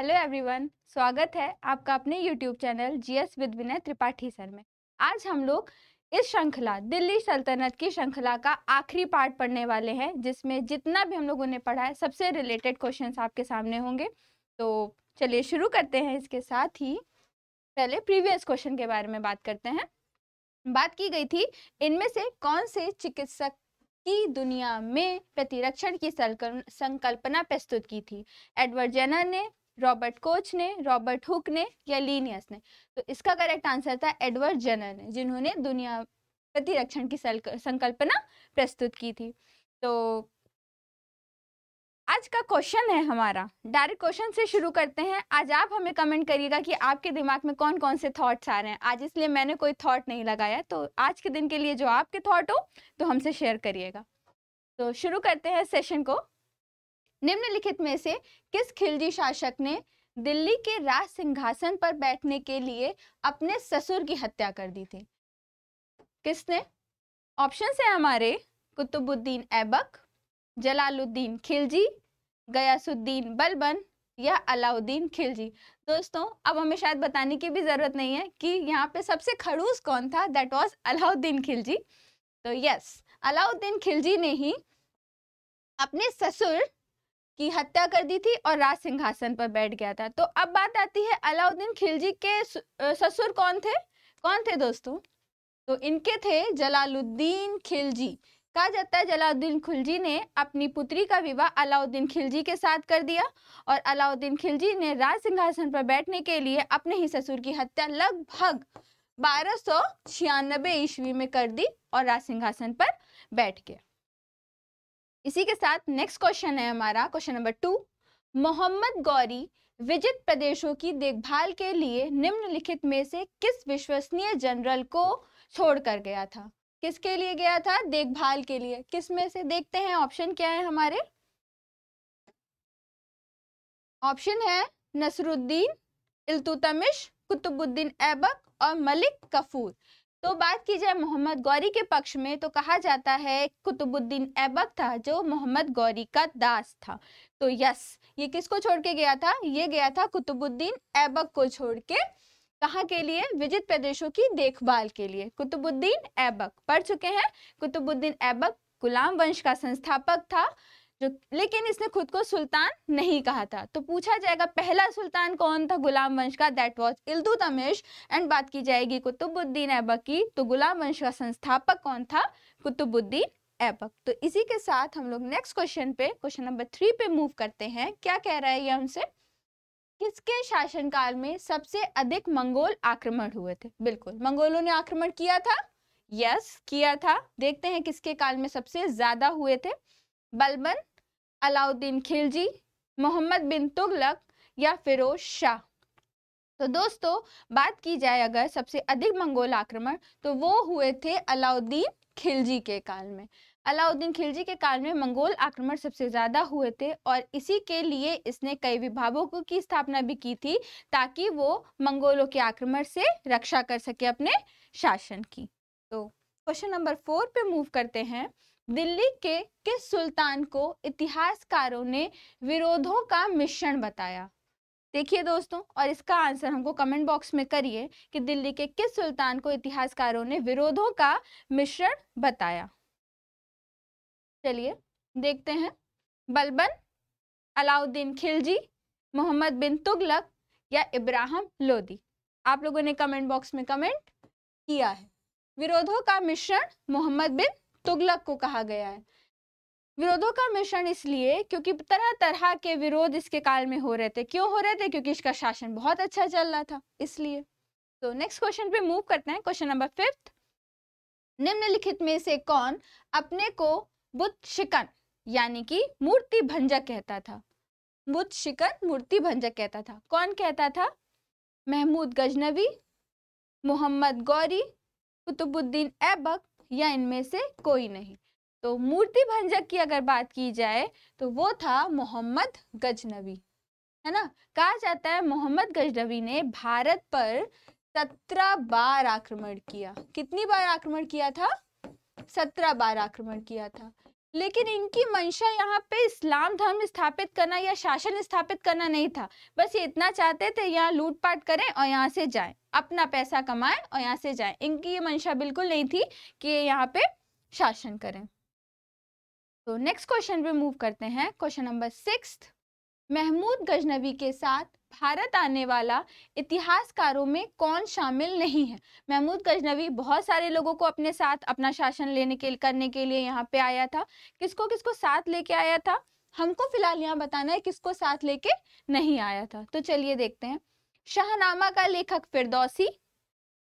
Hello everyone, स्वागत है आपका अपने YouTube channel GS with Vinay Tripathi sir में। आज हम लोग इस श्रृंखला दिल्ली सल्तनत की श्रृंखला का आखिरी पार्ट पढ़ने वाले हैं, जिसमें जितना भी हम लोगों ने पढ़ा है सबसे रिलेटेड क्वेश्चंस आपके सामने होंगे। तो चलिए शुरू करते हैं। इसके साथ ही पहले प्रीवियस क्वेश्चन के बारे में बात करते हैं। बात की गई थी इनमें से कौन से चिकित्सक की दुनिया में प्रतिरक्षण की संकल्पना प्रस्तुत की थी। एडवर्ड जेनर ने, रॉबर्ट कोच ने, रॉबर्ट हुक ने या लीनियस ने। तो इसका करेक्ट आंसर था एडवर्ड जेनर ने, जिन्होंने दुनिया प्रतिरक्षण की संकल्पना प्रस्तुत की थी। तो आज का क्वेश्चन है हमारा, डायरेक्ट क्वेश्चन से शुरू करते हैं। आज आप हमें कमेंट करिएगा कि आपके दिमाग में कौन कौन से थॉट्स आ रहे हैं आज, इसलिए मैंने कोई थॉट नहीं लगाया। तो आज के दिन के लिए जो आपके थॉट हो तो हमसे शेयर करिएगा। तो शुरू करते हैं सेशन को। निम्नलिखित में से किस खिलजी शासक ने दिल्ली के राज सिंहासन पर बैठने के लिए अपने ससुर की हत्या कर दी थी? किसने? ऑप्शन है हमारे कुतुबुद्दीन ऐबक, जलालुद्दीन खिलजी, गयासुद्दीन बलबन या अलाउद्दीन खिलजी। दोस्तों, अब हमें शायद बताने की भी जरूरत नहीं है कि यहाँ पे सबसे खड़ूस कौन था। That was Alauddin Khilji. तो यस, अलाउद्दीन खिलजी ने ही अपने ससुर की हत्या कर दी थी और राज सिंहासन पर बैठ गया था। तो अब बात आती है अलाउद्दीन खिलजी के ससुर कौन थे? कौन थे दोस्तों? तो इनके थे जलालुद्दीन खिलजी। कहा जाता है जलालुद्दीन खिलजी ने अपनी पुत्री का विवाह अलाउद्दीन खिलजी के साथ कर दिया और अलाउद्दीन खिलजी ने राज सिंहासन पर बैठने के लिए अपने ही ससुर की हत्या लगभग 1296 ईस्वी में कर दी और राज सिंहासन पर बैठ गया। इसी के साथ नेक्स्ट क्वेश्चन है हमारा, क्वेश्चन नंबर 2। मोहम्मद गौरी विजित प्रदेशों की देखभाल के लिए निम्नलिखित में से किस विश्वसनीय जनरल को छोड़कर गया था? किसके लिए गया था? देखभाल के लिए। किस में से? देखते हैं ऑप्शन क्या है हमारे। ऑप्शन है नसरुद्दीन, इल्तुतमिश, कुतुबुद्दीन ऐबक और मलिक कफूर। तो बात की जाए मोहम्मद गौरी के पक्ष में तो कहा जाता है कुतुबुद्दीन ऐबक था, जो मोहम्मद गौरी का दास था। तो यस, ये किसको छोड़ के गया था? ये गया था कुतुबुद्दीन ऐबक को छोड़ के। कहाँ के लिए? विजित प्रदेशों की देखभाल के लिए। कुतुबुद्दीन ऐबक पढ़ चुके हैं। कुतुबुद्दीन ऐबक गुलाम वंश का संस्थापक था, जो लेकिन इसने खुद को सुल्तान नहीं कहा था। तो पूछा जाएगा पहला सुल्तान कौन था गुलाम वंश का? That was Iltutmish. एंड बात की जाएगी कुतुबुद्दीन ऐबक की, तो गुलाम वंश का संस्थापक कौन था? कुतुबुद्दीन ऐबक। तो इसी के साथ हम लोग नेक्स्ट क्वेश्चन पे, क्वेश्चन नंबर 3 पे मूव करते हैं। क्या कह रहा है ये हमसे? किसके शासनकाल में सबसे अधिक मंगोल आक्रमण हुए थे? बिल्कुल, मंगोलों ने आक्रमण किया था। यस, किया था। देखते हैं किसके काल में सबसे ज्यादा हुए थे। बलबन, अलाउद्दीन खिलजी, मोहम्मद बिन तुगलक या फिरोज शाह। तो दोस्तों, बात की जाए अगर सबसे अधिक मंगोल आक्रमण, तो वो हुए थे अलाउद्दीन खिलजी के काल में। अलाउद्दीन खिलजी के काल में मंगोल आक्रमण सबसे ज्यादा हुए थे और इसी के लिए इसने कई विभागों की स्थापना भी की थी, ताकि वो मंगोलों के आक्रमण से रक्षा कर सके अपने शासन की। तो क्वेश्चन नंबर 4 पे मूव करते हैं। दिल्ली के किस सुल्तान को इतिहासकारों ने विरोधों का मिश्रण बताया? देखिए दोस्तों, और इसका आंसर हमको कमेंट बॉक्स में करिए कि दिल्ली के किस सुल्तान को इतिहासकारों ने विरोधों का मिश्रण बताया। चलिए देखते हैं। बलबन, अलाउद्दीन खिलजी, मोहम्मद बिन तुगलक या इब्राहिम लोदी। आप लोगों ने कमेंट बॉक्स में कमेंट किया है। विरोधों का मिश्रण मोहम्मद बिन तुगलक को कहा गया है। विरोधों का मिश्रण इसलिए क्योंकि तरह तरह के विरोध इसके काल में हो रहे थे। क्यों हो रहे थे? क्योंकि इसका शासन बहुत अच्छा चल रहा था, इसलिए। तो नेक्स्ट क्वेश्चन पे मूव करते हैं। Question number 5। निम्नलिखित में से कौन अपने को बुत शिकन यानी कि मूर्ति भंजक कहता था? बुत शिकन, मूर्ति भंजक कहता था। कौन कहता था? महमूद गजनवी, मोहम्मद गौरी, कुतुबुद्दीन ऐबक या इनमें से कोई नहीं। तो मूर्ति भंजक की अगर बात की जाए तो वो था मोहम्मद गजनवी, है ना। कहा जाता है मोहम्मद गजनवी ने भारत पर 17 बार आक्रमण किया। कितनी बार आक्रमण किया था? 17 बार आक्रमण किया था। लेकिन इनकी मंशा यहाँ पे इस्लाम धर्म स्थापित करना या शासन स्थापित करना नहीं था। बस ये इतना चाहते थे यहाँ लूटपाट करें और यहाँ से जाएं, अपना पैसा कमाएं और यहाँ से जाएं। इनकी ये मंशा बिल्कुल नहीं थी कि ये यहाँ पे शासन करें। तो नेक्स्ट क्वेश्चन पे मूव करते हैं। क्वेश्चन नंबर 6, महमूद गजनवी के साथ भारत आने वाला इतिहासकारों में कौन शामिल नहीं है? महमूद गजनवी बहुत सारे लोगों को अपने साथ अपना शासन करने के लिए यहाँ पे आया था। किसको किसको साथ लेके आया था? हमको फिलहाल यहाँ बताना है किसको साथ लेके नहीं आया था। तो चलिए देखते हैं। शाहनामा का लेखक फिरदौसी,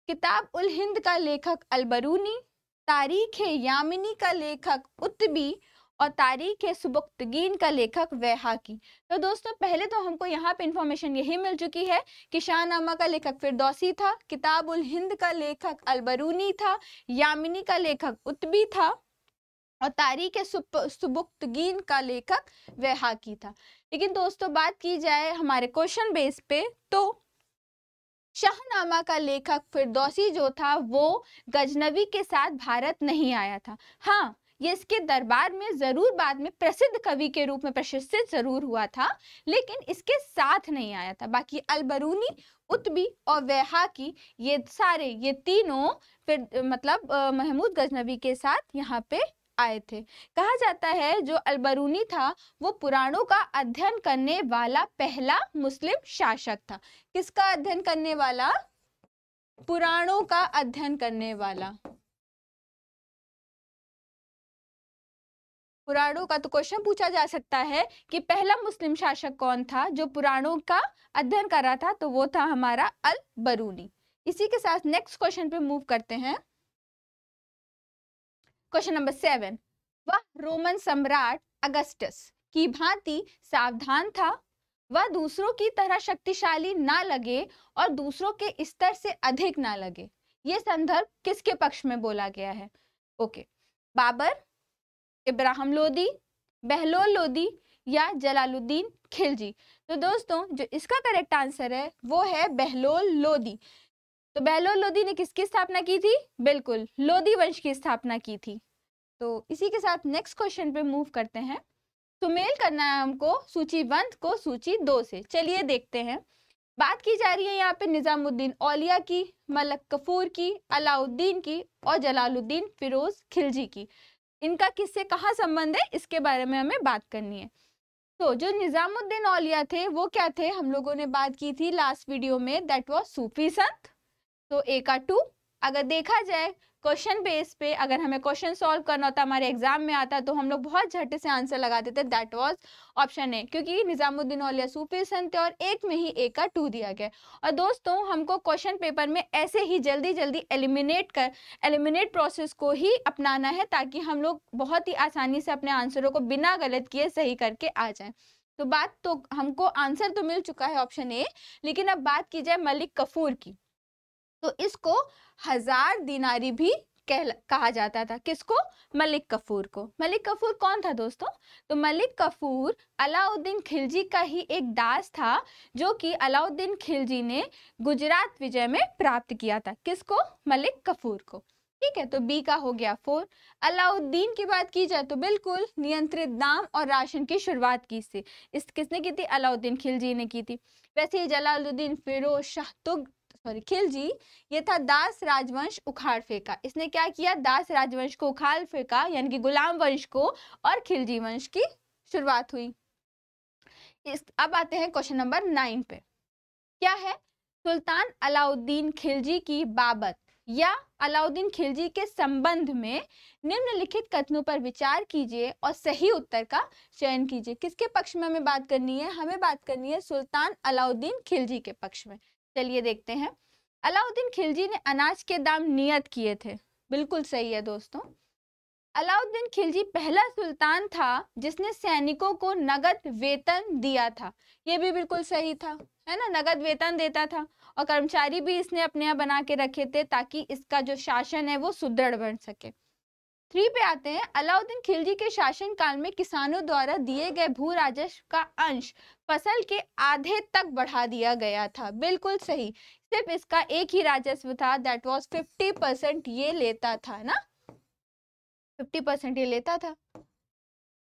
किताब उल हिंद का लेखक अलबरूनी, तारीख यामिनी का लेखक उत्बी और तारीख सुबुक्तगीन का लेखक वैहाकी। तो दोस्तों पहले तो हमको यहाँ पे इंफॉर्मेशन यही मिल चुकी है कि शाहनामा का लेखक फिरदौसी था, किताब उल हिंद का लेखक अलबरूनी था, यामिनी का लेखक उत्बी था और तारीख सुबुक्तगीन का लेखक वैहाकी था। लेकिन दोस्तों बात की जाए हमारे क्वेश्चन बेस पे, तो शाहनामा का लेखक फिरदौसी जो था वो गजनवी के साथ भारत नहीं आया था। हाँ, ये इसके दरबार में जरूर बाद में प्रसिद्ध कवि के रूप में प्रशिक्षित जरूर हुआ था, लेकिन इसके साथ नहीं आया था। बाकी अलबरूनी, उत्बी और वैहाकी ये सारे ये तीनों फिर मतलब महमूद गजनवी के साथ यहाँ पे आए थे। कहा जाता है जो अलबरूनी था वो पुराणों का अध्ययन करने वाला पहला मुस्लिम शासक था। किसका अध्ययन करने वाला? पुराणों का अध्ययन करने वाला। पुराणों का तो क्वेश्चन पूछा जा सकता है कि पहला मुस्लिम शासक कौन था जो पुराणों का अध्ययन कर रहा था, तो वो था हमारा अलबरूनी। इसी के साथ नेक्स्ट क्वेश्चन पे मूव करते हैं। क्वेश्चन नंबर 7, वह रोमन सम्राट अगस्टस की भांति सावधान था, वह दूसरों की तरह शक्तिशाली ना लगे और दूसरों के स्तर से अधिक ना लगे। ये संदर्भ किसके पक्ष में बोला गया है? ओके, बाबर, इब्राहिम लोदी, बहलोल लोदी या जलालुद्दीन खिलजी। तो दोस्तों जो इसका करेक्ट आंसर है वो है बहलोल लोदी। तो बहलोल लोदी ने किसकी स्थापना की थी? बिल्कुल लोदी वंश की स्थापना की थी। तो इसी के साथ नेक्स्ट क्वेश्चन पे मूव करते हैं। सुमेल करना है हमको सूची 1 को सूची 2 से। चलिए देखते हैं। बात की जा रही है यहाँ पे निजामुद्दीन औलिया की, मलक कफूर की, अलाउद्दीन की और जलालुद्दीन फिरोज खिलजी की। इनका किससे कहाँ संबंध है इसके बारे में हमें बात करनी है। तो जो निजामुद्दीन औलिया थे वो क्या थे? हम लोगों ने बात की थी लास्ट वीडियो में, दैट वाज सूफी संत। तो ए का 2। अगर देखा जाए क्वेश्चन बेस पे, अगर हमें क्वेश्चन सॉल्व करना होता हमारे एग्जाम में आता तो हम लोग बहुत झट से आंसर लगा देते, दैट वाज ऑप्शन ए, क्योंकि निजामुद्दीन औलिया सूफी संत थे और एक में ही ए का 2 दिया गया। और दोस्तों हमको क्वेश्चन पेपर में ऐसे ही जल्दी जल्दी एलिमिनेट प्रोसेस को ही अपनाना है ताकि हम लोग बहुत ही आसानी से अपने आंसरों को बिना गलत किए सही करके आ जाए। तो बात तो हमको आंसर तो मिल चुका है ऑप्शन ए, लेकिन अब बात की जाए मलिक कफूर की, तो इसको 1000 दिनारी भी कहा जाता था। किसको? मलिक कफूर को। मलिक कफूर कौन था दोस्तों? तो मलिक कफूर अलाउद्दीन खिलजी का ही एक दास था जो कि अलाउद्दीन खिलजी ने गुजरात विजय में प्राप्त किया था। किसको? मलिक कफूर को। ठीक है, तो बी का हो गया 4। अलाउद्दीन की बात की जाए तो बिल्कुल नियंत्रित दाम और राशन की शुरुआत किसने की थी? अलाउद्दीन खिलजी ने की थी। वैसे ही जलालुद्दीन फिरोज शाह खिलजी, ये था दास राजवंश उखाड़ फेंका। इसने क्या किया? दास राजवंश को उखाड़ फेंका, यानी कि गुलाम वंश को, और खिलजी वंश की शुरुआत हुई। अब आते हैं क्वेश्चन नंबर 9 पे। क्या है? सुल्तान अलाउद्दीन खिलजी की बाबत या अलाउद्दीन खिलजी के संबंध में निम्नलिखित कथनों पर विचार कीजिए और सही उत्तर का चयन कीजिए। किसके पक्ष में हमें बात करनी है? हमें बात करनी है सुल्तान अलाउद्दीन खिलजी के पक्ष में। चलिए देखते हैं। अलाउद्दीन खिलजी ने अनाज के दाम नियत किए थे। बिल्कुल सही है दोस्तों। अलाउद्दीन खिलजी पहला सुल्तान था जिसने सैनिकों को नगद वेतन दिया था। ये भी बिल्कुल सही था, है ना, नगद वेतन देता था और कर्मचारी भी इसने अपने यहाँ बना के रखे थे ताकि इसका जो शासन है वो सुदृढ़ बन सके। 3 पे आते हैं। अलाउद्दीन खिलजी के शासन काल में किसानों द्वारा दिए गए भू राजस्व का अंश फसल के आधे तक बढ़ा दिया गया था। बिल्कुल सही, सिर्फ इसका एक ही राजस्व था, दैट वाज 50%। ये लेता था ना, 50% ये लेता था।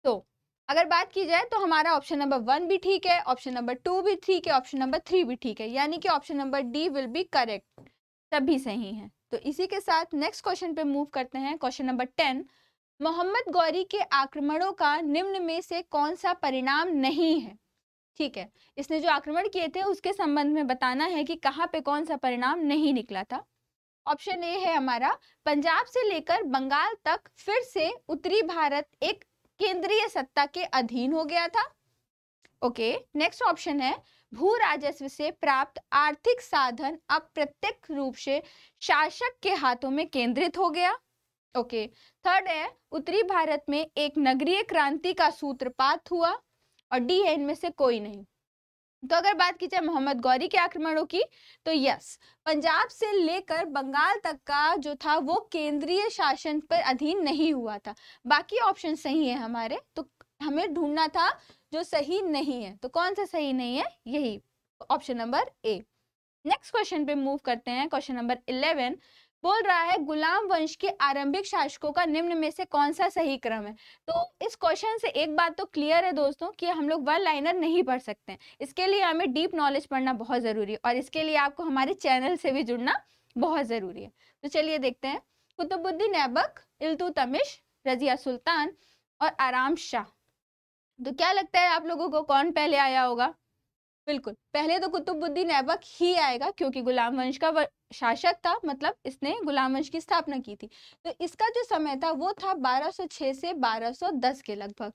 तो अगर बात की जाए तो हमारा ऑप्शन नंबर 1 भी ठीक है, ऑप्शन नंबर 2 भी ठीक है, ऑप्शन नंबर 3 भी ठीक है, यानी कि option number D will be correct, सभी सही हैं। तो इसी के साथ नेक्स्ट क्वेश्चन पे मूव करते हैं। क्वेश्चन नंबर 10, मोहम्मद गौरी के आक्रमणों का निम्न में से कौन सा परिणाम नहीं है? ठीक है, इसने जो आक्रमण किए थे उसके संबंध में बताना है कि कहाँ पे कौन सा परिणाम नहीं निकला था। ऑप्शन ए है हमारा, पंजाब से लेकर बंगाल तक फिर से उत्तरी भारत एक केंद्रीय सत्ता के अधीन हो गया था। ओके, नेक्स्ट ऑप्शन है, भू राजस्व से प्राप्त आर्थिक साधन अप्रत्यक्ष रूप से शासक के हाथों में केंद्रित हो गया। ओके, थर्ड है, उत्तरी भारत में एक नगरीय क्रांति का सूत्रपात हुआ। और डी है, इनमें से कोई नहीं। तो अगर बात की जाए मोहम्मद गौरी के आक्रमणों की, तो यस, पंजाब से लेकर बंगाल तक का जो था वो केंद्रीय शासन पर अधीन नहीं हुआ था। बाकी ऑप्शन सही है हमारे, तो हमें ढूंढना था जो सही नहीं है। तो कौन सा सही नहीं है? यही option number A. Next question पे मूव करते हैं। क्वेश्चन नंबर 11 बोल रहा है, गुलाम वंश के आरंभिक शासकों का निम्न में से कौन सा सही क्रम है? तो इस क्वेश्चन से एक बात तो क्लियर है दोस्तों कि हम लोग वन लाइनर नहीं पढ़ सकते हैं। इसके लिए हमें डीप नॉलेज पढ़ना बहुत जरूरी है, और इसके लिए आपको हमारे चैनल से भी जुड़ना बहुत जरूरी है। तो चलिए देखते हैं। कुतुबुद्दीन ऐबक, इल्तुतमिश, रजिया सुल्तान और आराम शाह। तो क्या लगता है आप लोगों को कौन पहले आया होगा? बिल्कुल, पहले तो कुतुबुद्दीन ऐबक ही आएगा, क्योंकि गुलाम वंश का शासक था, मतलब इसने गुलाम वंश की स्थापना की थी। तो इसका जो समय था वो था 1206 से 1210 के लगभग।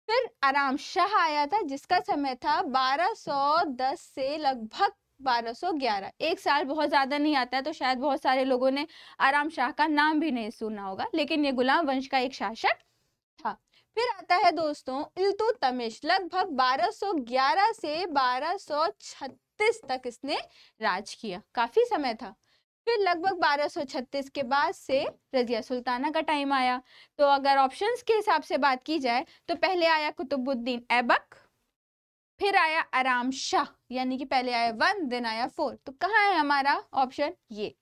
फिर आराम शाह आया था, जिसका समय था 1210 से लगभग 1211। एक साल बहुत ज्यादा नहीं आता है, तो शायद बहुत सारे लोगों ने आराम शाह का नाम भी नहीं सुना होगा, लेकिन ये गुलाम वंश का एक शासक था। फिर आता है दोस्तों इल्तुतमिश, लगभग 1211 से 1236 तक इसने राज किया, काफी समय था। फिर लगभग 1236 के बाद से रजिया सुल्ताना का टाइम आया। तो अगर ऑप्शंस के हिसाब से बात की जाए तो पहले आया कुतुबुद्दीन ऐबक, फिर आया आराम शाह, यानी कि पहले आया 1 देन आया 4। तो कहाँ है हमारा ऑप्शन? ये,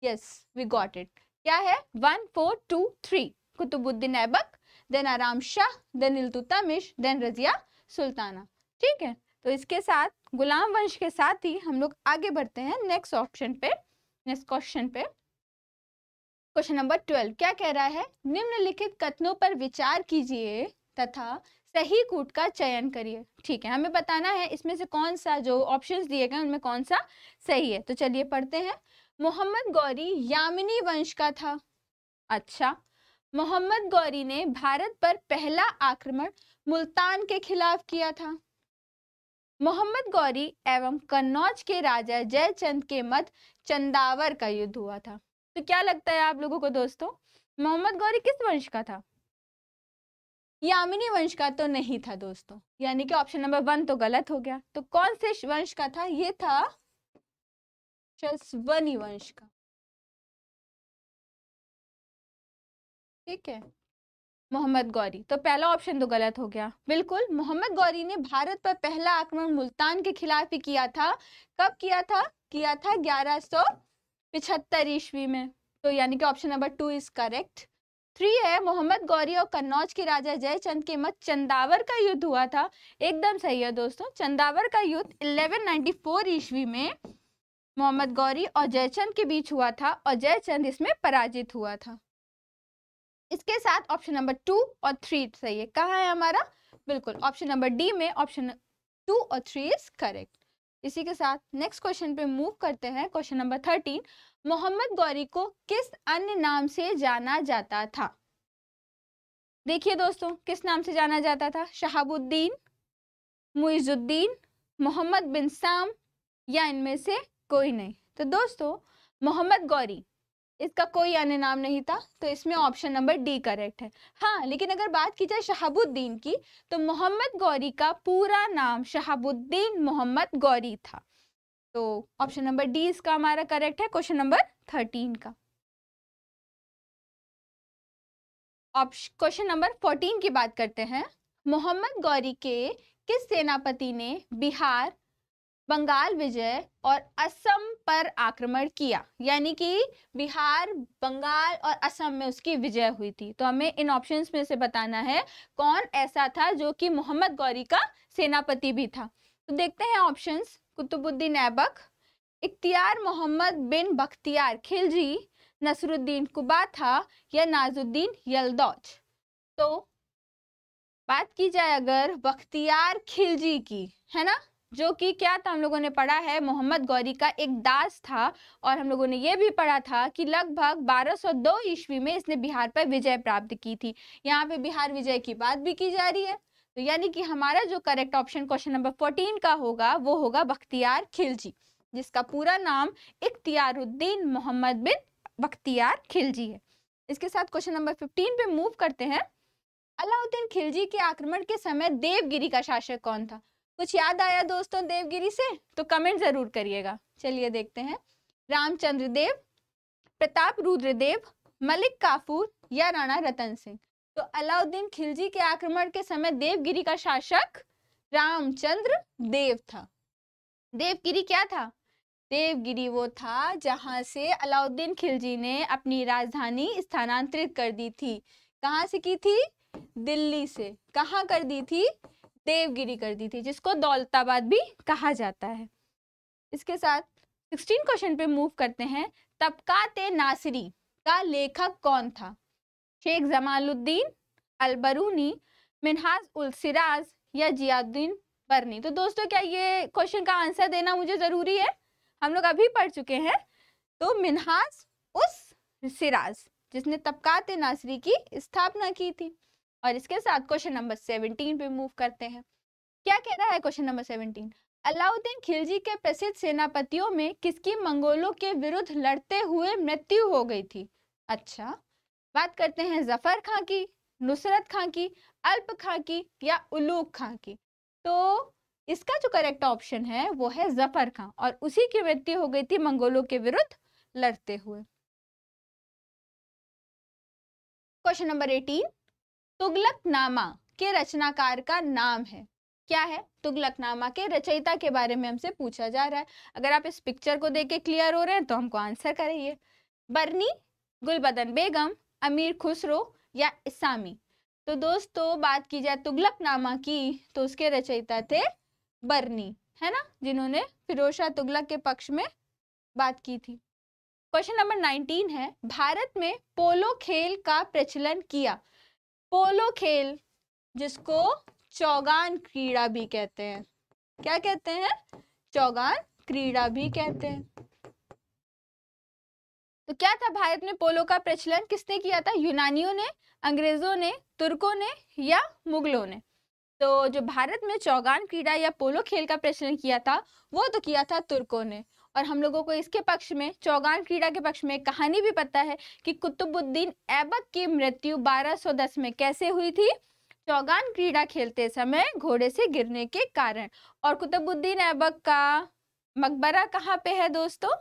यस वी गॉट इट। क्या है? 1 4 2 3, कुतुबुद्दीन ऐबक, देन आराम शाह, देन इल्तुतमिश, देन रजिया सुल्ताना। ठीक है, तो इसके साथ गुलाम वंश के साथ ही हम लोग आगे बढ़ते हैं नेक्स्ट ऑप्शन पे, नेक्स्ट क्वेश्चन पे। क्वेश्चन नंबर 12 क्या कह रहा है? निम्नलिखित कथनों पर विचार कीजिए तथा सही कूट का चयन करिए। ठीक है, हमें बताना है इसमें से कौन सा जो ऑप्शंस दिए गए उनमें कौन सा सही है। तो चलिए पढ़ते हैं। मोहम्मद गौरी यामिनी वंश का था। अच्छा, मोहम्मद गौरी ने भारत पर पहला आक्रमण मुल्तान के खिलाफ किया था। मोहम्मद गौरी एवं कन्नौज के राजा जयचंद के मध्य चंदावर का युद्ध हुआ था। तो क्या लगता है आप लोगों को दोस्तों, मोहम्मद गौरी किस वंश का था? यामिनी वंश का तो नहीं था दोस्तों, यानी कि ऑप्शन नंबर 1 तो गलत हो गया। तो कौन से वंश का था? ये था शस्वनी वंश का। ठीक है, मोहम्मद गौरी, तो पहला ऑप्शन तो गलत हो गया। बिल्कुल, मोहम्मद गौरी ने भारत पर पहला आक्रमण मुल्तान के खिलाफ ही किया था। कब किया था? किया था 1175 ईस्वी में। तो यानी कि ऑप्शन नंबर 2 इज करेक्ट। 3 है, मोहम्मद गौरी और कन्नौज के राजा जयचंद के मध्य चंदावर का युद्ध हुआ था। एकदम सही है दोस्तों, चंदावर का युद्ध 1194 ईस्वी में मोहम्मद गौरी और जयचंद के बीच हुआ था, और जयचंद इसमें पराजित हुआ था। इसके साथ ऑप्शन नंबर 2 और 3 सही है। कहाँ है हमारा? बिल्कुल, ऑप्शन नंबर डी में ऑप्शन 2 और 3 इज करेक्ट। इसी के साथ नेक्स्ट क्वेश्चन पे मूव करते हैं। क्वेश्चन नंबर 13, मोहम्मद गौरी को किस अन्य नाम से जाना जाता था? देखिए दोस्तों, किस नाम से जाना जाता था? शहाबुद्दीन, मुइजुद्दीन, मोहम्मद बिन साम, या इनमें से कोई नहीं। तो दोस्तों मोहम्मद गौरी, इसका कोई अन्य नाम नहीं था, तो इसमें ऑप्शन नंबर डी करेक्ट है। हाँ, लेकिन अगर बात की जाए शहाबुद्दीन की, तो मोहम्मद गौरी का पूरा नाम शहाबुद्दीन मोहम्मद गौरी था। तो ऑप्शन नंबर डी इसका हमारा करेक्ट है क्वेश्चन नंबर 13 का। क्वेश्चन नंबर 14 की बात करते हैं। मोहम्मद गौरी के किस सेनापति ने बिहार, बंगाल विजय और असम पर आक्रमण किया, यानी कि बिहार, बंगाल और असम में उसकी विजय हुई थी। तो हमें इन ऑप्शंस में से बताना है कौन ऐसा था जो कि मोहम्मद गौरी का सेनापति भी था। तो देखते हैं ऑप्शंस। कुतुबुद्दीन ऐबक, इख्तियार मोहम्मद बिन बख्तियार खिलजी, नसरुद्दीन कुबाथा या नाजुद्दीन यलदौज। तो बात की जाए अगर बख्तियार खिलजी की, है ना, जो कि क्या था, हम लोगों ने पढ़ा है मोहम्मद गौरी का एक दास था, और हम लोगों ने ये भी पढ़ा था कि लगभग 1202 ईस्वी में इसने बिहार पर विजय प्राप्त की थी। यहाँ पे बिहार विजय की बात भी की जा रही है, तो यानी कि हमारा जो करेक्ट ऑप्शन क्वेश्चन नंबर 14 का होगा वो होगा बख्तियार खिलजी, जिसका पूरा नाम इख्तियारुद्दीन मोहम्मद बिन बख्तियार खिलजी है। इसके साथ क्वेश्चन नंबर 15 पे मूव करते हैं। अलाउद्दीन खिलजी के आक्रमण के समय देवगिरी का शासक कौन था? कुछ याद आया दोस्तों देवगिरी से? तो कमेंट जरूर करिएगा। चलिए देखते हैं। रामचंद्र देव, प्रताप रुद्र देव, मलिक काफूर या राणा रतन सिंह। तो अलाउद्दीन खिलजी के आक्रमण के समय देवगिरी का शासक रामचंद्र देव था। देवगिरी क्या था? देवगिरी वो था जहां से अलाउद्दीन खिलजी ने अपनी राजधानी स्थानांतरित कर दी थी। कहां से की थी? दिल्ली से। कहां कर दी थी? देवगिरी कर दी थी, जिसको दौलताबाद भी कहा जाता है। इसके साथ 16 क्वेश्चन पे मूव करते हैं। तबकात-ए नासिरी का लेखक कौन था? शेख जमालुद्दीन, अलबरूनी, मिन्हाज उल सिराज या जियाउद्दीन बरनी। तो दोस्तों क्या ये क्वेश्चन का आंसर देना मुझे जरूरी है? हम लोग अभी पढ़ चुके हैं। तो मिन्हाज उल सिराज, जिसने तबकात-ए नासिरी की स्थापना की थी। और इसके साथ क्वेश्चन नंबर 17 पे मूव करते हैं। क्या कह रहा है क्वेश्चन नंबर 17? अलाउद्दीन खिलजी के प्रसिद्ध सेनापतियों में किसकी मंगोलों के विरुद्ध लड़ते हुए मृत्यु हो गई थी? अच्छा, बात करते हैं जफर खां की, नुसरत खां की, अल्प खां की या उलूग खां की। तो इसका जो करेक्ट ऑप्शन है वो है जफर खां, और उसी की मृत्यु हो गई थी मंगोलों के विरुद्ध लड़ते हुए। क्वेश्चन नंबर 18, तुगलकनामा के रचनाकार का नाम है? क्या है? तुगलकनामा के रचयिता के बारे में हमसे पूछा जा रहा है। अगर आप इस पिक्चर को देख के क्लियर हो रहे हैं तो हमको आंसर करिए। बरनी, गुलबदन बेगम, अमीर खुसरो या इसामी। तो दोस्तों बात की जाए तुगलकनामा की तो उसके रचयिता थे बरनी, है ना, जिन्होंने फिरोज शाह तुगलक के पक्ष में बात की थी। क्वेश्चन नंबर 19 है, भारत में पोलो खेल का प्रचलन किया। पोलो खेल, जिसको चौगान क्रीड़ा भी कहते हैं। क्या कहते हैं? चौगान क्रीड़ा भी कहते हैं। तो क्या था भारत में पोलो का प्रचलन किसने किया था? यूनानियों ने, अंग्रेजों ने, तुर्कों ने या मुगलों ने? तो जो भारत में चौगान क्रीड़ा या पोलो खेल का प्रचलन किया था वो तो किया था तुर्कों ने। और हम लोगों को इसके पक्ष में, चौगान क्रीड़ा के पक्ष में कहानी भी पता है कि कुतुबुद्दीन ऐबक की मृत्यु 1210 में कैसे हुई थी? चौगान क्रीड़ा खेलते समय घोड़े से गिरने के कारण। और कुतुबुद्दीन ऐबक का मकबरा कहाँ पे है दोस्तों?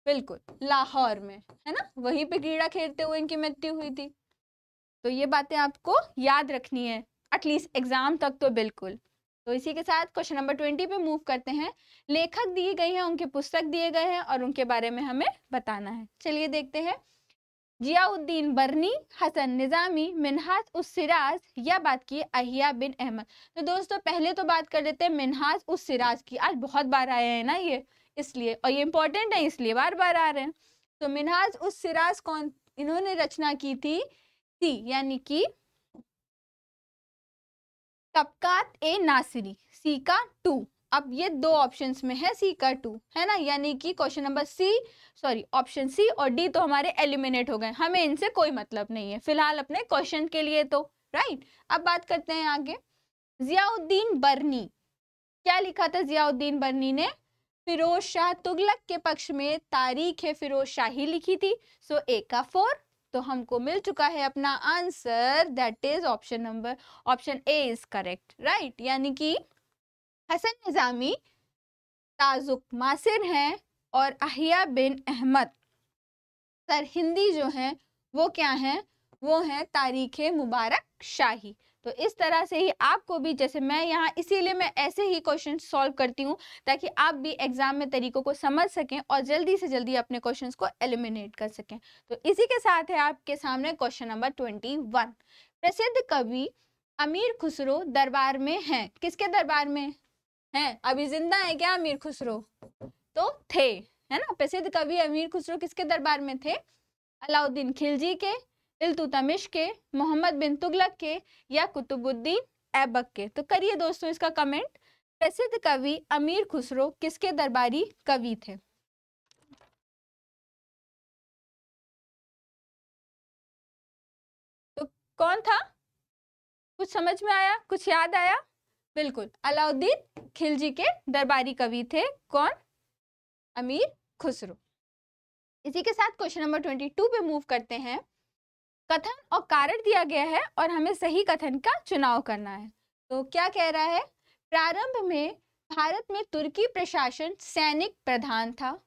बिल्कुल लाहौर में, है ना, वहीं पे क्रीड़ा खेलते हुए इनकी मृत्यु हुई थी। तो ये बातें आपको याद रखनी है एटलीस्ट एग्जाम तक तो बिल्कुल। तो इसी के साथ क्वेश्चन नंबर 20 पे मूव करते हैं। लेखक दिए गए हैं, उनके पुस्तक दिए गए हैं और उनके बारे में हमें बताना है। चलिए देखते हैं। जियाउद्दीन बरनी, हसन निजामी, मिन्हाज उस सिराज या बात की अहिया बिन अहमद। तो दोस्तों पहले तो बात कर लेते हैं मिन्हाज उस सिराज की। आज बहुत बार आए हैं ना ये, इसलिए, और ये इंपॉर्टेंट है इसलिए बार बार आ रहे हैं। तो मिन्हाज उस सिराज कौन, इन्होंने रचना की थी सी, यानी कि तबकात-ए नासिरी, सी का 2। अब ये दो ऑप्शंस में है, सी का 2, है ना, यानी कि क्वेश्चन नंबर ऑप्शन सी और डी तो हमारे एलिमिनेट हो गए, हमें इनसे कोई मतलब नहीं है फिलहाल अपने क्वेश्चन के लिए तो, राइट। अब बात करते हैं आगे। जियाउद्दीन बरनी, क्या लिखा था जियाउद्दीन बरनी ने? फिरोज शाह तुगलक के पक्ष में तारीख है फिरोज शाही लिखी थी। सो ए का 4, तो हमको मिल चुका है अपना answer, that is option A is correct, right. यानी कि हसन निजामी ताजुक मासिर हैं और अहिया बिन अहमद सर हिंदी जो है वो क्या है? वो है तारीख मुबारक शाही। तो इस तरह से ही आपको भी, जैसे मैं यहाँ इसीलिए मैं ऐसे ही क्वेश्चन सॉल्व करती हूँ ताकि आप भी एग्जाम में तरीकों को समझ सकें और जल्दी से जल्दी अपने क्वेश्चंस को एलिमिनेट कर सकें। तो इसी के साथ है आपके सामने क्वेश्चन नंबर 21। प्रसिद्ध कवि अमीर खुसरो दरबार में हैं। किसके दरबार में हैं? अभी जिंदा है क्या अमीर खुसरो? तो थे, है ना। प्रसिद्ध कवि अमीर खुसरो किसके दरबार में थे? अलाउद्दीन खिलजी के, इल्तुतमिश के, मोहम्मद बिन तुगलक के या कुतुबुद्दीन ऐबक के। तो करिए दोस्तों इसका कमेंट। प्रसिद्ध कवि अमीर खुसरो किसके दरबारी कवि थे? तो कौन था? कुछ समझ में आया? कुछ याद आया? बिल्कुल, अलाउद्दीन खिलजी के दरबारी कवि थे। कौन? अमीर खुसरो। इसी के साथ क्वेश्चन नंबर 22 पे मूव करते हैं। कथन और कारण दिया गया है और हमें सही कथन का चुनाव करना है। तो क्या कह रहा है? प्रारंभ में भारत में तुर्की प्रशासन सैनिक प्रधान था।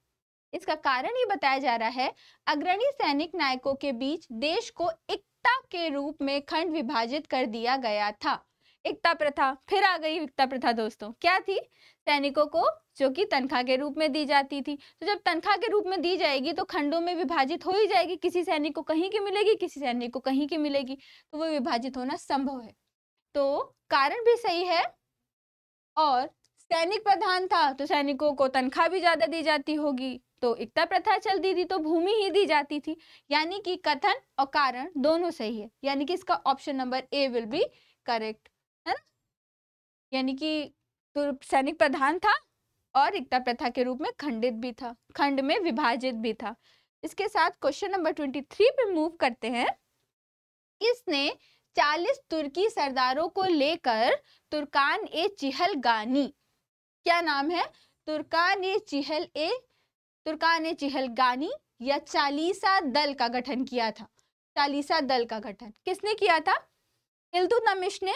इसका कारण ही बताया जा रहा है। अग्रणी सैनिक नायकों के बीच देश को एकता के रूप में खंड विभाजित कर दिया गया था। एकता प्रथा, फिर आ गई एकता प्रथा दोस्तों। क्या थी? सैनिकों को जो कि तनख्वाह के रूप में दी जाती थी। तो जब तनख्वाह के रूप में दी जाएगी तो खंडों में विभाजित हो ही जाएगी। किसी सैनिक को कहीं की मिलेगी, किसी सैनिक को कहीं की मिलेगी, तो वो विभाजित होना संभव है। तो कारण भी सही है और सैनिक प्रधान था तो सैनिकों को तनख्वाह भी ज्यादा दी जाती होगी, तो एकता प्रथा चलती थी तो भूमि ही दी जाती थी। यानी कि कथन और कारण दोनों सही है, यानी कि इसका option number A will be correct, है ना। यानी कि तो सैनिक प्रधान था और एकता प्रथा के रूप में खंडित भी था, खंड में विभाजित भी था। इसके साथ क्वेश्चन नंबर 23 पे मूव करते हैं। इसने 40 तुर्की सरदारों को लेकर तुर्कान ए चिहलगानी, क्या नाम है? तुर्कान ए चिहलगानी या चालीसा दल का गठन किया था। चालीसा दल का गठन किसने किया था? इल्तुतमिश ने,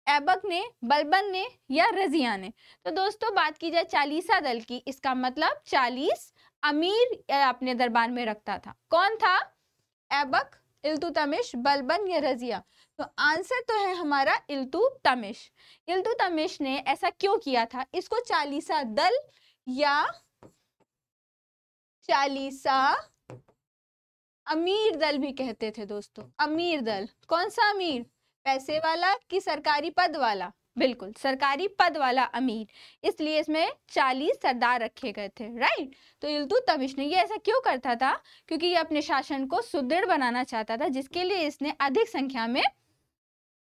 ऐबक ने, बलबन ने या रजिया ने? तो दोस्तों बात की जाए चालीसा दल की, इसका मतलब 40 अमीर अपने दरबार में रखता था। कौन था? ऐबक, इल्तुतमिश, बलबन या रजिया? तो आंसर तो है हमारा इल्तुतमिश। इल्तुतमिश ने ऐसा क्यों किया था? इसको चालीसा दल या चालीसा अमीर दल भी कहते थे दोस्तों। अमीर दल, कौन सा अमीर? पैसे वाला कि सरकारी पद वाला? बिल्कुल सरकारी पद वाला अमीर, इसलिए इसमें 40 सरदार रखे गए थे, राइट। तो इल्तुतमिश ने ये ऐसा क्यों करता था? क्योंकि ये अपने शासन को सुदृढ़ बनाना चाहता था, जिसके लिए इसने अधिक संख्या में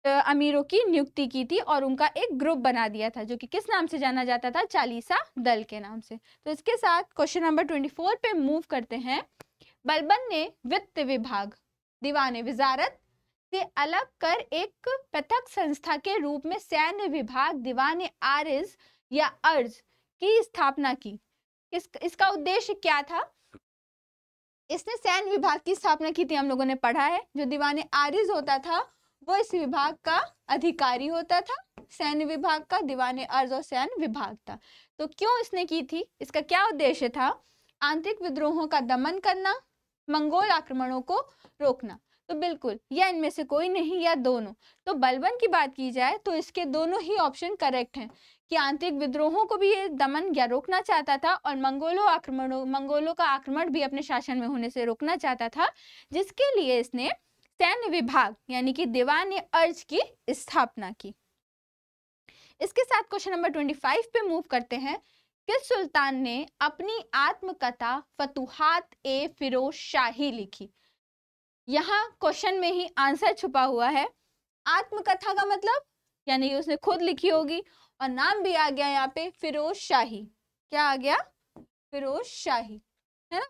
अमीरों की नियुक्ति की थी और उनका एक ग्रुप बना दिया था, जो कि किस नाम से जाना जाता था? चालीसा दल के नाम से। तो इसके साथ क्वेश्चन नंबर 24 पे मूव करते हैं। बलबन ने वित्त विभाग दीवाने विजारत से अलग कर एक पृथक संस्था के रूप में सैन्य विभाग दीवाने आरिज या अर्ज की स्थापना की। इसका उद्देश्य क्या था? इसने सैन्य विभाग की स्थापना की थी, हम लोगों ने पढ़ा है। जो दीवाने आरिज होता था वो इस विभाग का अधिकारी होता था, सैन्य विभाग का। दीवाने अर्ज और सैन्य विभाग था। तो क्यों इसने की थी? इसका क्या उद्देश्य था? आंतरिक विद्रोहों का दमन करना, मंगोल आक्रमणों को रोकना। तो बिल्कुल या इनमें से कोई नहीं या दोनों। तो बलबन की बात की जाए तो इसके दोनों ही ऑप्शन करेक्ट हैं कि आंतरिक विद्रोहों को भी ये दमन या रोकना चाहता था और मंगोलों का आक्रमण भी अपने शासन में होने से रोकना चाहता था, जिसके लिए इसने सैन्य विभाग यानी कि दीवाने अर्ज की स्थापना की। इसके साथ क्वेश्चन नंबर 25 पे मूव करते हैं। किस सुल्तान ने अपनी आत्मकथा फतुहात ए फिरोज शाही लिखी? यहाँ क्वेश्चन में ही आंसर छुपा हुआ है। आत्मकथा का मतलब यानी कि उसने खुद लिखी होगी और नाम भी आ गया यहाँ पे फिरोज शाही। क्या आ गया? फिरोज शाही, है ना।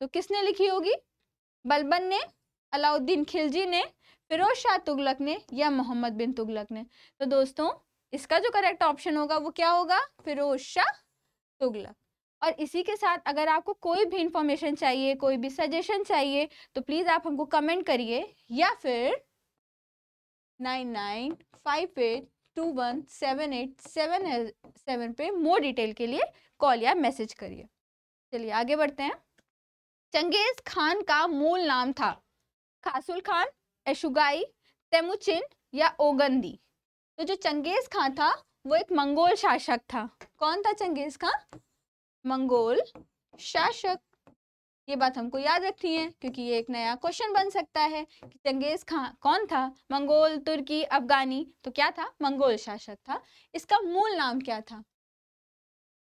तो किसने लिखी होगी? बलबन ने, अलाउद्दीन खिलजी ने, फिरोज शाह तुगलक ने या मोहम्मद बिन तुगलक ने? तो दोस्तों इसका जो करेक्ट ऑप्शन होगा वो क्या होगा? फिरोज शाह तुगलक। और इसी के साथ अगर आपको कोई भी इंफॉर्मेशन चाहिए, कोई भी सजेशन चाहिए, तो प्लीज आप हमको कमेंट करिए या फिर 9958217877 पे मोर डिटेल के लिए कॉल या मैसेज करिए। चलिए आगे बढ़ते हैं। चंगेज खान का मूल नाम था? खासुल खान, एशुगाई, तेमुचिन या ओगंदी? तो जो चंगेज खां था वो एक मंगोल शासक था। कौन था चंगेज खां? मंगोल शासक। ये बात हमको याद रखनी है क्योंकि ये एक नया क्वेश्चन बन सकता है कि चंगेज खां कौन था? मंगोल, तुर्की, अफगानी, तो क्या था? मंगोल शासक था। इसका मूल नाम क्या था?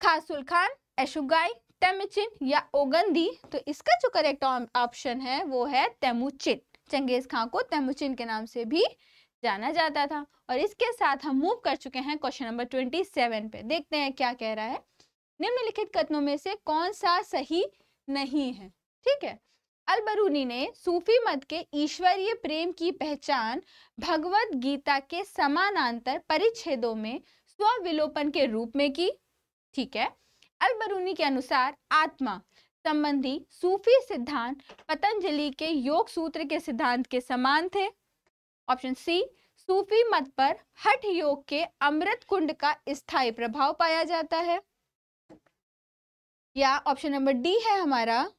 खासुल खान, एशुगाई, तेमुचिन या ओगंदी? तो इसका जो करेक्ट ऑप्शन है वो है तेमुचिन। चंगेज खां को तेमुचिन के नाम से भी जाना जाता था। और इसके साथ हम मूव कर चुके हैं क्वेश्चन नंबर 27 पे। देखते हैं क्या कह रहा है। निम्नलिखित कथनों में से कौन सा सही नहीं है? ठीक है। अल-बरूनी ने सूफी मत के ईश्वरीय प्रेम की पहचान भगवत गीता के समानांतर परिच्छेदों में स्वविलोपन के रूप में की। ठीक है। अल-बरूनी के अनुसार आत्मा संबंधी सूफी सिद्धांत पतंजलि के योग सूत्र के सिद्धांत के समान थे। ऑप्शन सी, सूफी मत पर हठ योग के अमृत कुंड का स्थायी प्रभाव पाया जाता है। या ऑप्शन नंबर डी है हमारा,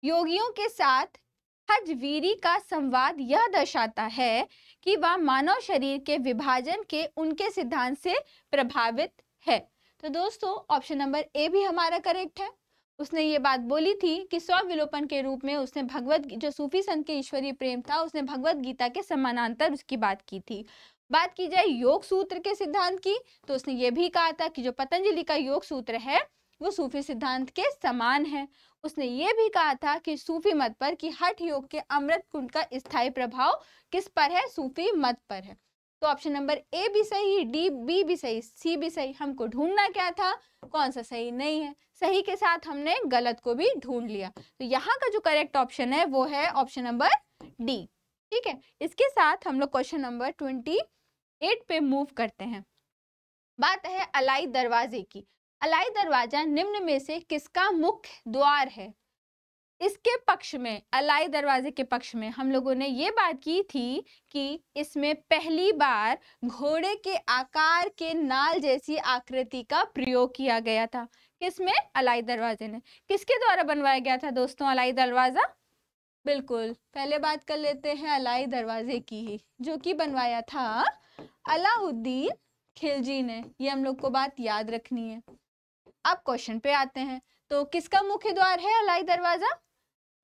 योगियों के साथ हठवीरी का संवाद यह दर्शाता है कि वह मानव शरीर के विभाजन के उनके सिद्धांत से प्रभावित है। तो दोस्तों ऑप्शन नंबर ए भी हमारा करेक्ट है। उसने ये बात बोली थी कि स्वविलोपन के रूप में उसने जो सूफी संत के ईश्वरीय प्रेम था उसने भगवत गीता के समानांतर उसकी बात की थी। बात की जाए योग सूत्र के सिद्धांत की तो उसने ये भी कहा था कि जो पतंजलि का योग सूत्र है वो सूफी सिद्धांत के समान है। उसने ये भी कहा था कि सूफी मत पर कि हठ योग के अमृत कुंड का स्थायी प्रभाव किस पर है? सूफी मत पर है। तो ऑप्शन नंबर ए भी सही, डी बी भी सही, सी भी सही। हमको ढूंढना क्या था? कौन सा सही नहीं है। सही के साथ हमने गलत को भी ढूंढ लिया। तो यहाँ का जो करेक्ट ऑप्शन है वो है ऑप्शन नंबर डी। ठीक है। इसके साथ हम लोग क्वेश्चन नंबर 28 पे मूव करते हैं। बात है अलाई दरवाजे की। अलाई दरवाजा निम्न में से किसका मुख्य द्वार है? इसके पक्ष में, अलाई दरवाजे के पक्ष में हम लोगों ने ये बात की थी कि इसमें पहली बार घोड़े के आकार के नाल जैसी आकृति का प्रयोग किया गया था। किसमें? अलाई दरवाजे ने। किसके द्वारा बनवाया गया था दोस्तों अलाई दरवाजा? बिल्कुल, पहले बात कर लेते हैं अलाई दरवाजे की ही, जो कि बनवाया था अलाउद्दीन खिलजी ने। ये हम लोग को बात याद रखनी है। अब क्वेश्चन पे आते हैं। तो किसका मुख्य द्वार है अलाई दरवाजा?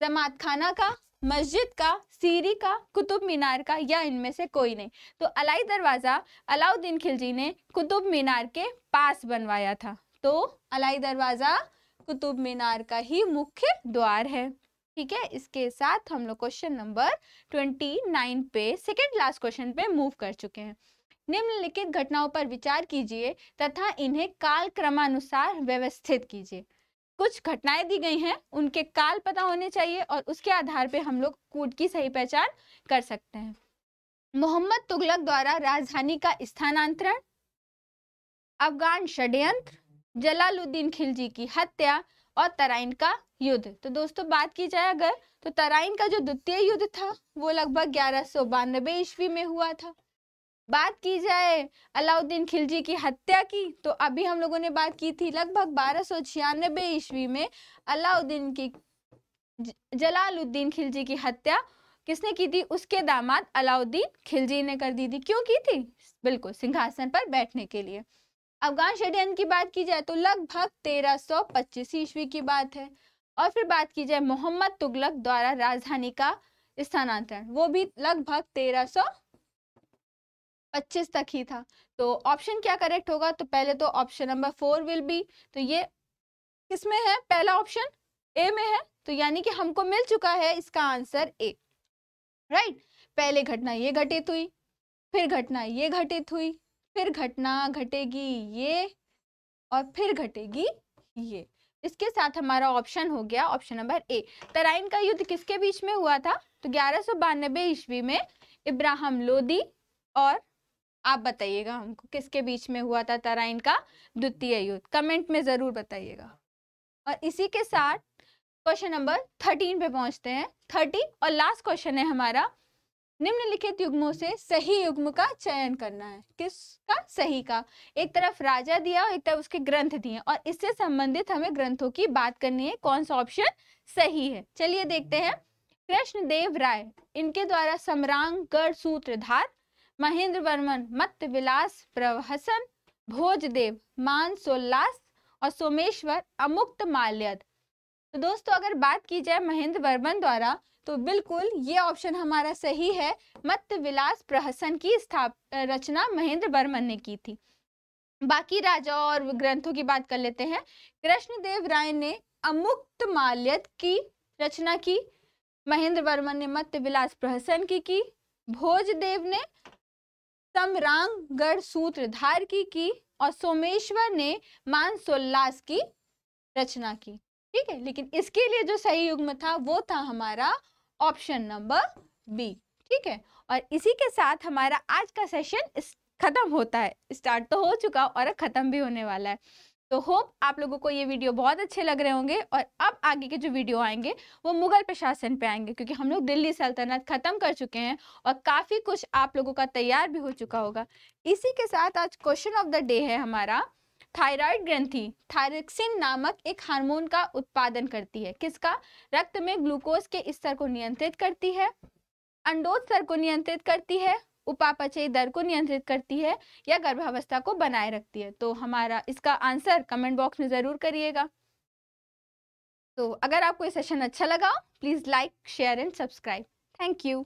जमात खाना का, मस्जिद का, सीरी का, कुतुब मीनार का, या इनमें से कोई नहीं? तो अलाई दरवाजा अलाउद्दीन खिलजी ने कुतुब मीनार के पास बनवाया था। तो अलाई दरवाजा कुतुब मीनार का ही मुख्य द्वार है। ठीक है। इसके साथ हम लोग क्वेश्चन नंबर 29 पे सेकेंड लास्ट क्वेश्चन पे मूव कर चुके हैं। निम्नलिखित घटनाओं पर विचार कीजिए तथा इन्हें काल क्रमानुसार व्यवस्थित कीजिए। कुछ घटनाएं दी गई हैं, उनके काल पता होने चाहिए और उसके आधार पे हम लोग कूट की सही पहचान कर सकते हैं। मोहम्मद तुगलक द्वारा राजधानी का स्थानांतरण, अफगान षड्यंत्र, जलालुद्दीन खिलजी की हत्या और तराइन का युद्ध। तो दोस्तों बात की जाए अगर तो तराइन का जो द्वितीय युद्ध था वो लगभग 1192 ईस्वी में हुआ था। बात की जाए अलाउद्दीन खिलजी की हत्या की तो अभी हम लोगों ने बात की थी लगभग 1296 ईस्वी में जलालुद्दीन खिलजी की हत्या किसने की थी? उसके दामाद अलाउद्दीन खिलजी ने कर दी थी। क्यों की थी? बिल्कुल सिंहासन पर बैठने के लिए। अफगान षड्यंत्र की बात की जाए तो लगभग 1325 ईस्वी की बात है। और फिर बात की जाए मोहम्मद तुगलक द्वारा राजधानी का स्थानांतरण, वो भी लगभग 1325 तक ही था। तो ऑप्शन क्या करेक्ट होगा? तो पहले तो ऑप्शन नंबर 4 विल बी। तो ये किसमें है? पहला ऑप्शन ए में है। तो यानी कि हमको मिल चुका है इसका आंसर ए। राइट। पहले घटना ये घटित हुई, फिर घटना ये घटित हुई, फिर घटना घटेगी ये, और फिर घटेगी ये। इसके साथ हमारा ऑप्शन हो गया ऑप्शन नंबर ए। तराइन का युद्ध किसके बीच में हुआ था? तो 1192 ईस्वी में इब्राहिम लोदी और, आप बताइएगा हमको किसके बीच में हुआ था तराइन का द्वितीय युद्ध? कमेंट में जरूर बताइएगा। और इसी के साथ क्वेश्चन नंबर 13 पे पहुंचते हैं। 30 और लास्ट क्वेश्चन है हमारा, निम्नलिखित युग्मों से सही युग्म का चयन करना है। किसका? सही का। एक तरफ राजा दिया और एक तरफ उसके ग्रंथ दिए और इससे संबंधित हमें ग्रंथों की बात करनी है। कौन सा ऑप्शन सही है? चलिए देखते हैं। कृष्णदेव राय इनके द्वारा सम्रांग गढ़ सूत्रधार, महेंद्र वर्मन मत्त विलास प्रहसन, भोजदेव मानसोल्लास और सोमेश्वर अमुक्त माल्यद। तो दोस्तों अगर बात की जाए महेंद्र वर्मन द्वारा तो बिल्कुल ये ऑप्शन हमारा सही है। मत्त विलास प्रहसन की रचना महेंद्र वर्मन ने की थी। बाकी राजा और ग्रंथों की बात कर लेते हैं। कृष्णदेव राय ने अमुक्त माल्यद की रचना की, महेंद्र वर्मन ने मत्त विलास प्रहसन की, भोजदेव ने सम्रांगगढ़ सूत्रधार की और सोमेश्वर ने मानसोल्लास की रचना की। ठीक है, लेकिन इसके लिए जो सही युग्म था वो था हमारा ऑप्शन नंबर बी। ठीक है, और इसी के साथ हमारा आज का सेशन खत्म होता है। स्टार्ट तो हो चुका और खत्म भी होने वाला है। तो होप आप लोगों को ये वीडियो बहुत अच्छे लग रहे होंगे और अब आगे के जो वीडियो आएंगे वो मुगल प्रशासन पे आएंगे, क्योंकि हम लोग दिल्ली सल्तनत खत्म कर चुके हैं और काफी कुछ आप लोगों का तैयार भी हो चुका होगा। इसी के साथ आज क्वेश्चन ऑफ द डे है हमारा, थायराइड ग्रंथि थायरोक्सिन नामक एक हार्मोन का उत्पादन करती है। किसका? रक्त में ग्लूकोज के स्तर को नियंत्रित करती है, अंडोज स्तर को नियंत्रित करती है, उपापचयी दर को नियंत्रित करती है या गर्भावस्था को बनाए रखती है। तो हमारा इसका आंसर कमेंट बॉक्स में जरूर करिएगा। तो अगर आपको ये सेशन अच्छा लगा please like share and subscribe. Thank you.